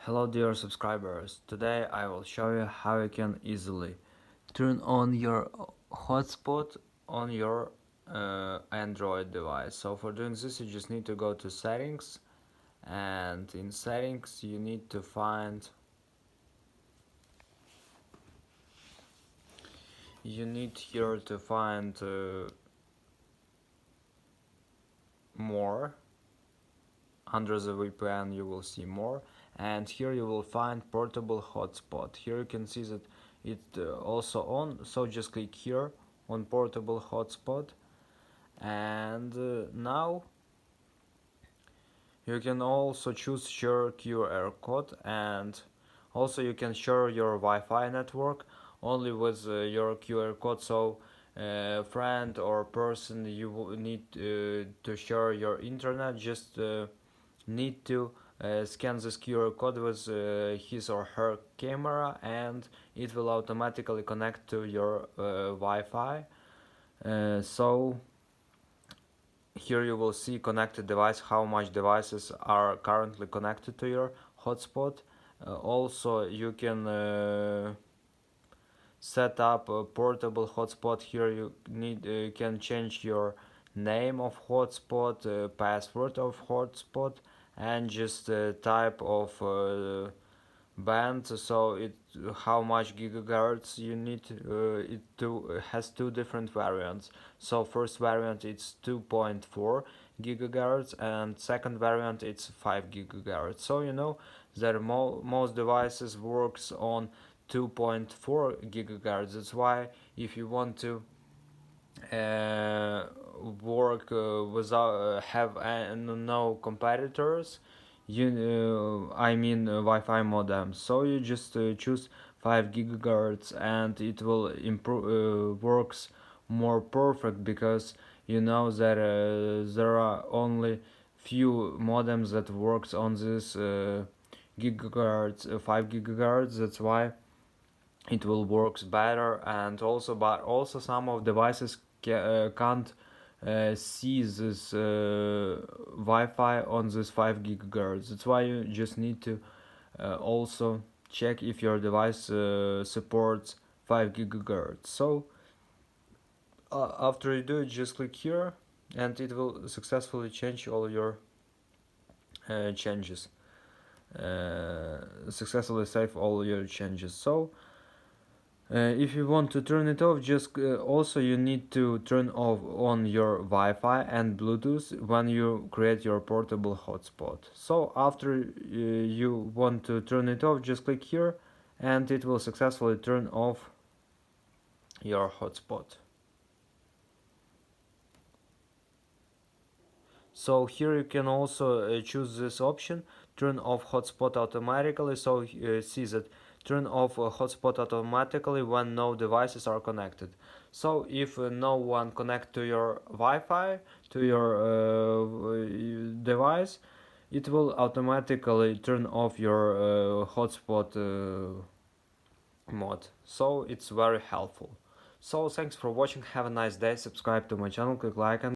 Hello dear subscribers, today I will show you how you can easily turn on your hotspot on your Android device. So for doing this you just need to go to settings, and in settings you need to find more. Under the VPN you will see more, and here you will find portable hotspot. Here you can see that it also on, so just click here on portable hotspot, and now you can also choose share QR code, and also you can share your Wi-Fi network only with your QR code. So friend or person you will need to share your internet just need to scan this QR code with his or her camera, and it will automatically connect to your Wi-Fi. So here you will see connected device, how much devices are currently connected to your hotspot. Also you can set up a portable hotspot. Here you can change your name of hotspot, password of hotspot, and just type of band. So it how much gigahertz you need. It has two different variants. So first variant it's 2.4 gigahertz, and second variant it's 5 gigahertz. So you know that most devices works on 2.4 gigahertz. That's why if you want to work without have no competitors, Wi-Fi modem, so you just choose 5 gigahertz, and it will improve works more perfect, because you know that there are only few modems that works on this gigahertz 5 gigahertz. That's why it will works better. And also, but also some of devices can't see this Wi-Fi on this 5 gigahertz. That's why you just need to also check if your device supports 5 gigahertz. So after you do it, just click here, and it will successfully change all your changes, successfully save all your changes. So if you want to turn it off, just also you need to turn off on your Wi-Fi and Bluetooth when you create your portable hotspot. So after you want to turn it off, just click here, and it will successfully turn off your hotspot. So here you can also choose this option, turn off hotspot automatically. So see that turn off hotspot automatically when no devices are connected. So if no one connect to your Wi-Fi, to your device, it will automatically turn off your hotspot mode. So it's very helpful. So thanks for watching, have a nice day, subscribe to my channel, click like and